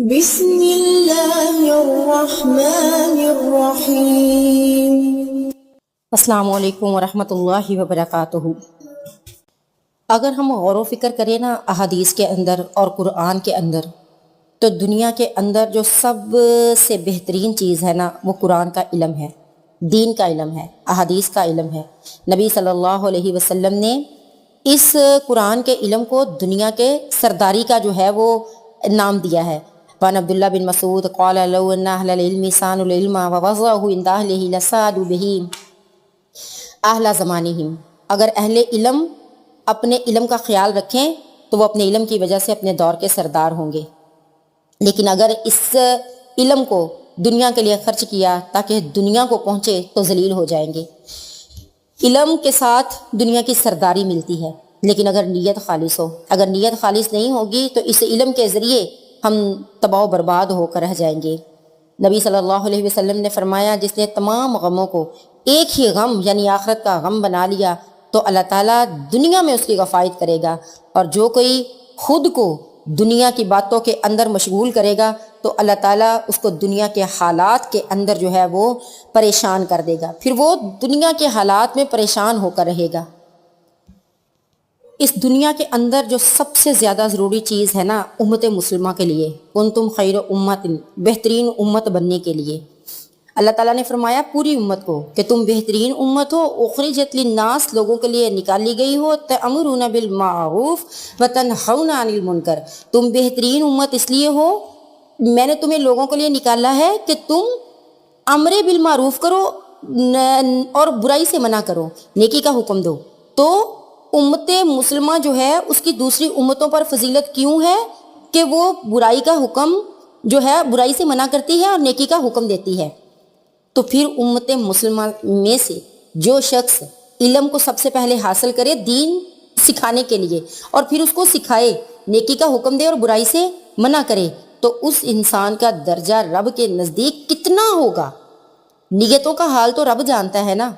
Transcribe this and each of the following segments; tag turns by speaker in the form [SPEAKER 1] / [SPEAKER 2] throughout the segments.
[SPEAKER 1] بسم اللہ الرحمن الرحیم۔
[SPEAKER 2] السلام علیکم ورحمۃ اللہ وبرکاتہ۔ اگر ہم غور و فکر کریں نا احادیث کے اندر اور قرآن کے اندر، تو دنیا کے اندر جو سب سے بہترین چیز ہے نا وہ قرآن کا علم ہے، دین کا علم ہے، احادیث کا علم ہے۔ نبی صلی اللہ علیہ وسلم نے اس قرآن کے علم کو دنیا کے سرداری کا جو ہے وہ نام دیا ہے۔ وعن عبداللہ بن مسعود قال لو ان اہل العلم سانوا العلم ووضعوه عند اہلہ لسادوا بہ اہل زمانہم۔ اگر اہل علم اپنے علم کا خیال رکھیں تو وہ اپنے علم کی وجہ سے اپنے دور کے سردار ہوں گے، لیکن اگر اس علم کو دنیا کے لیے خرچ کیا تاکہ دنیا کو پہنچے تو ذلیل ہو جائیں گے۔ علم کے ساتھ دنیا کی سرداری ملتی ہے، لیکن اگر نیت خالص ہو، اگر نیت خالص نہیں ہوگی تو اس علم کے ذریعے ہم تباہ و برباد ہو کر رہ جائیں گے۔ نبی صلی اللہ علیہ وسلم نے فرمایا، جس نے تمام غموں کو ایک ہی غم یعنی آخرت کا غم بنا لیا تو اللہ تعالیٰ دنیا میں اس کی کفایت کرے گا، اور جو کوئی خود کو دنیا کی باتوں کے اندر مشغول کرے گا تو اللہ تعالیٰ اس کو دنیا کے حالات کے اندر جو ہے وہ پریشان کر دے گا، پھر وہ دنیا کے حالات میں پریشان ہو کر رہے گا۔ اس دنیا کے اندر جو سب سے زیادہ ضروری چیز ہے نا امت مسلمہ کے لیے، کنتم خیر امت، بہترین امت بننے کے لیے اللہ تعالیٰ نے فرمایا پوری امت کو کہ تم بہترین امت ہو، اخرجت للناس، لوگوں کے لیے نکالی گئی ہو، تأمرون بالمعروف وتنہون عن المنکر، تم بہترین امت اس لیے ہو، میں نے تمہیں لوگوں کے لیے نکالا ہے کہ تم امر بالمعروف کرو اور برائی سے منع کرو، نیکی کا حکم دو۔ تو امت مسلمہ جو ہے اس کی دوسری امتوں پر فضیلت کیوں ہے کہ وہ برائی کا حکم جو ہے برائی سے منع کرتی ہے اور نیکی کا حکم دیتی ہے۔ تو پھر امت مسلمہ میں سے جو شخص علم کو سب سے پہلے حاصل کرے دین سکھانے کے لیے، اور پھر اس کو سکھائے، نیکی کا حکم دے اور برائی سے منع کرے، تو اس انسان کا درجہ رب کے نزدیک کتنا ہوگا؟ نیتوں کا حال تو رب جانتا ہے نا۔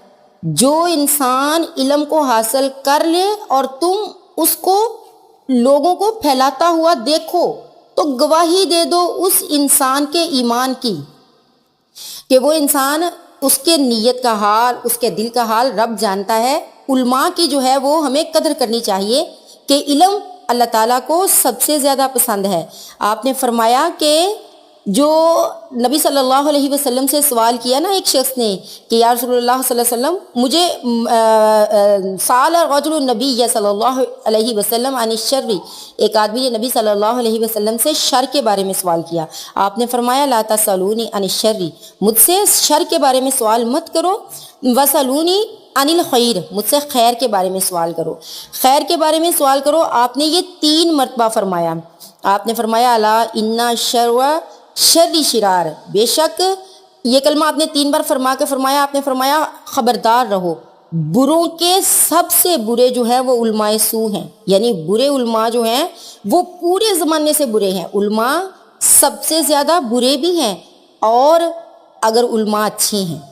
[SPEAKER 2] جو انسان علم کو حاصل کر لے اور تم اس کو لوگوں کو پھیلاتا ہوا دیکھو تو گواہی دے دو اس انسان کے ایمان کی کہ وہ انسان، اس کے نیت کا حال، اس کے دل کا حال رب جانتا ہے۔ علماء کی جو ہے وہ ہمیں قدر کرنی چاہیے کہ علم اللہ تعالیٰ کو سب سے زیادہ پسند ہے۔ آپ نے فرمایا کہ جو نبی صلی اللہ علیہ وسلم سے سوال کیا نا ایک شخص نے کہ یا رسول اللہ صلی اللہ علیہ وسلم، مجھے سال رجل النبی صلی اللہ علیہ وسلم عن الشر، ایک آدمی نے نبی صلی اللہ علیہ وسلم سے شر کے بارے میں سوال کیا۔ آپ نے فرمایا لا تسألونی عن الشر، مجھ سے شر کے بارے میں سوال مت کرو، وسألونی عن الخیر، مجھ سے خیر کے بارے میں سوال کرو، خیر کے بارے میں سوال کرو۔ آپ نے یہ 3 مرتبہ فرمایا۔ آپ نے فرمایا الا ان الشر شر شرار، بے شک، یہ کلمہ آپ نے 3 بار فرما کے فرمایا۔ آپ نے فرمایا خبردار رہو، بروں کے سب سے برے جو ہیں وہ علماء سو ہیں، یعنی برے علماء جو ہیں وہ پورے زمانے سے برے ہیں۔ علماء سب سے زیادہ برے بھی ہیں، اور اگر علماء اچھے ہیں،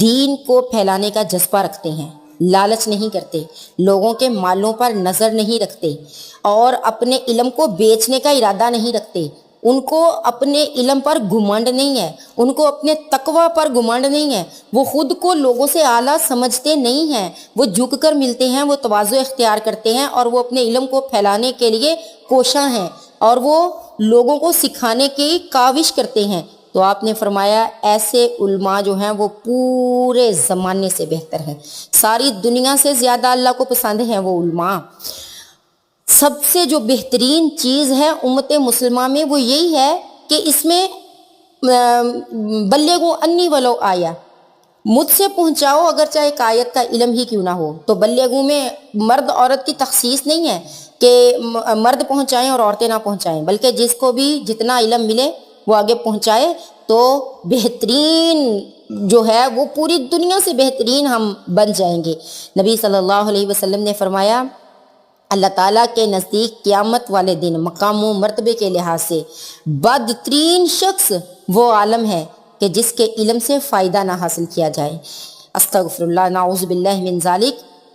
[SPEAKER 2] دین کو پھیلانے کا جذبہ رکھتے ہیں، لالچ نہیں کرتے، لوگوں کے مالوں پر نظر نہیں رکھتے، اور اپنے علم کو بیچنے کا ارادہ نہیں رکھتے، ان کو اپنے علم پر گھمنڈ نہیں ہے، ان کو اپنے تقوی پر گھمنڈ نہیں ہے، وہ خود کو لوگوں سے اعلیٰ سمجھتے نہیں ہیں، وہ جھک کر ملتے ہیں، وہ تواضع اختیار کرتے ہیں، اور وہ اپنے علم کو پھیلانے کے لیے کوشاں ہیں، اور وہ لوگوں کو سکھانے کی کاوش کرتے ہیں۔ تو آپ نے فرمایا ایسے علماء جو ہیں وہ پورے زمانے سے بہتر ہیں، ساری دنیا سے زیادہ اللہ کو پسند ہیں وہ علماء۔ سب سے جو بہترین چیز ہے امت مسلمہ میں وہ یہی ہے کہ اس میں بلغوا انی ولو آیا، مجھ سے پہنچاؤ اگر چاہے ایک آیت کا علم ہی کیوں نہ ہو۔ تو بلغوا میں مرد عورت کی تخصیص نہیں ہے کہ مرد پہنچائیں اور عورتیں نہ پہنچائیں، بلکہ جس کو بھی جتنا علم ملے وہ آگے پہنچائے، تو بہترین جو ہے وہ پوری دنیا سے بہترین ہم بن جائیں گے۔ نبی صلی اللہ علیہ وسلم نے فرمایا اللہ تعالیٰ کے نزدیک قیامت والے دن مقام و مرتبے کے لحاظ سے بدترین شخص وہ عالم ہے کہ جس کے علم سے فائدہ نہ حاصل کیا جائے۔ استغفر اللہ، نعوذ باللہ من ذالک،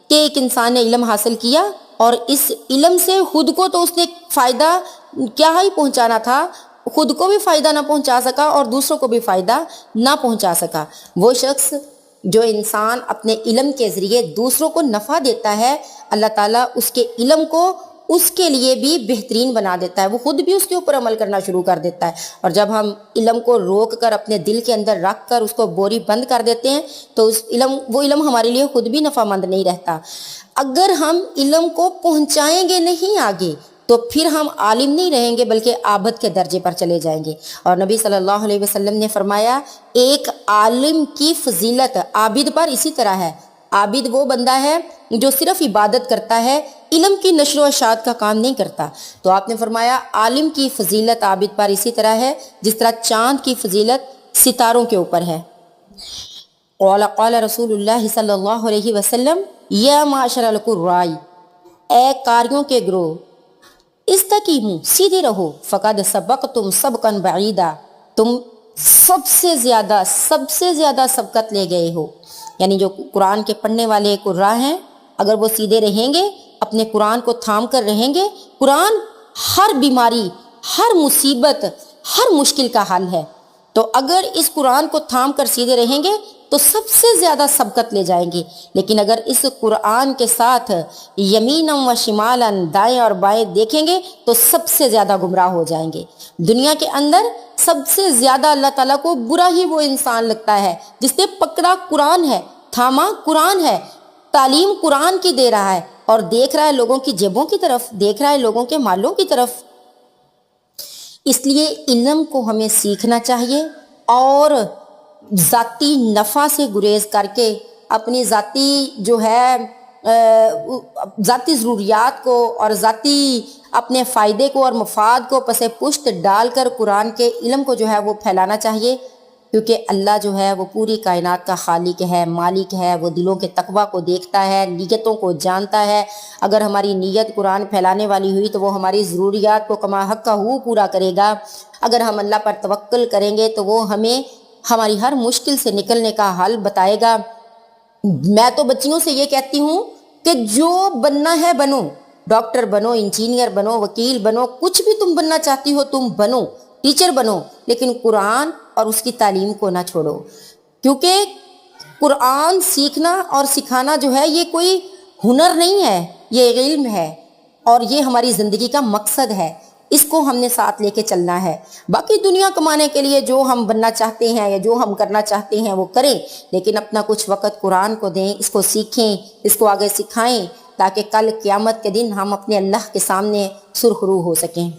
[SPEAKER 2] کہ ایک انسان نے علم حاصل کیا اور اس علم سے خود کو تو اس نے فائدہ کیا ہی پہنچانا تھا، خود کو بھی فائدہ نہ پہنچا سکا اور دوسروں کو بھی فائدہ نہ پہنچا سکا۔ وہ شخص جو انسان اپنے علم کے ذریعے دوسروں کو نفع دیتا ہے، اللہ تعالیٰ اس کے علم کو اس کے لیے بھی بہترین بنا دیتا ہے، وہ خود بھی اس کے اوپر عمل کرنا شروع کر دیتا ہے۔ اور جب ہم علم کو روک کر اپنے دل کے اندر رکھ کر اس کو بوری بند کر دیتے ہیں تو وہ علم ہمارے لیے خود بھی نفع مند نہیں رہتا۔ اگر ہم علم کو پہنچائیں گے نہیں آگے تو پھر ہم عالم نہیں رہیں گے بلکہ عابد کے درجے پر چلے جائیں گے۔ اور نبی صلی اللہ علیہ وسلم نے فرمایا ایک عالم کی فضیلت عابد پر اسی طرح ہے۔ عابد وہ بندہ ہے جو صرف عبادت کرتا ہے، علم کی نشر و اشاعت کا کام نہیں کرتا۔ تو آپ نے فرمایا عالم کی فضیلت عابد پر اسی طرح ہے جس طرح چاند کی فضیلت ستاروں کے اوپر ہے۔ قال رسول اللہ صلی اللہ علیہ وسلم یا معاشر القراء، اے قاریوں کے گروہ، استقیموا، سیدھے رہو، فقد سبقتم سبقا بعیدا، تم سب سے زیادہ سبقت لے گئے ہو۔ یعنی جو قرآن کے پڑھنے والے قراء ہیں، اگر وہ سیدھے رہیں گے، اپنے قرآن کو تھام کر رہیں گے، قرآن ہر بیماری، ہر مصیبت، ہر مشکل کا حل ہے۔ تو اگر اس قرآن کو تھام کر سیدھے رہیں گے تو سب سے زیادہ سبقت لے جائیں گے، لیکن اگر اس قرآن کے ساتھ یمینا و شمالا، دائیں اور بائیں دیکھیں گے تو سب سے زیادہ گمراہ ہو جائیں گے۔ دنیا کے اندر سب سے زیادہ اللہ تعالیٰ کو برا ہی وہ انسان لگتا ہے جس نے پکڑا قرآن ہے، تھاما قرآن ہے، تعلیم قرآن کی دے رہا ہے اور دیکھ رہا ہے لوگوں کی جیبوں کی طرف، دیکھ رہا ہے لوگوں کے مالوں کی طرف۔ اس لیے علم کو ہمیں سیکھنا چاہیے اور ذاتی نفع سے گریز کر کے اپنی ذاتی جو ہے ذاتی ضروریات کو اور ذاتی اپنے فائدے کو اور مفاد کو پس پشت ڈال کر قرآن کے علم کو جو ہے وہ پھیلانا چاہیے، کیونکہ اللہ جو ہے وہ پوری کائنات کا خالق ہے، مالک ہے، وہ دلوں کے تقویٰ کو دیکھتا ہے، نیتوں کو جانتا ہے۔ اگر ہماری نیت قرآن پھیلانے والی ہوئی تو وہ ہماری ضروریات کو کما حق کا پورا کرے گا۔ اگر ہم اللہ پر توکل کریں گے تو وہ ہمیں ہماری ہر مشکل سے نکلنے کا حل بتائے گا۔ میں تو بچیوں سے یہ کہتی ہوں کہ جو بننا ہے بنو، ڈاکٹر بنو، انجینئر بنو، وکیل بنو، کچھ بھی تم بننا چاہتی ہو تم بنو، ٹیچر بنو، لیکن قرآن اور اس کی تعلیم کو نہ چھوڑو، کیونکہ قرآن سیکھنا اور سکھانا جو ہے یہ کوئی ہنر نہیں ہے، یہ علم ہے اور یہ ہماری زندگی کا مقصد ہے۔ اس کو ہم نے ساتھ لے کے چلنا ہے۔ باقی دنیا کمانے کے لیے جو ہم بننا چاہتے ہیں یا جو ہم کرنا چاہتے ہیں وہ کریں، لیکن اپنا کچھ وقت قرآن کو دیں، اس کو سیکھیں، اس کو آگے سکھائیں، تاکہ کل قیامت کے دن ہم اپنے اللہ کے سامنے سرخرو ہو سکیں۔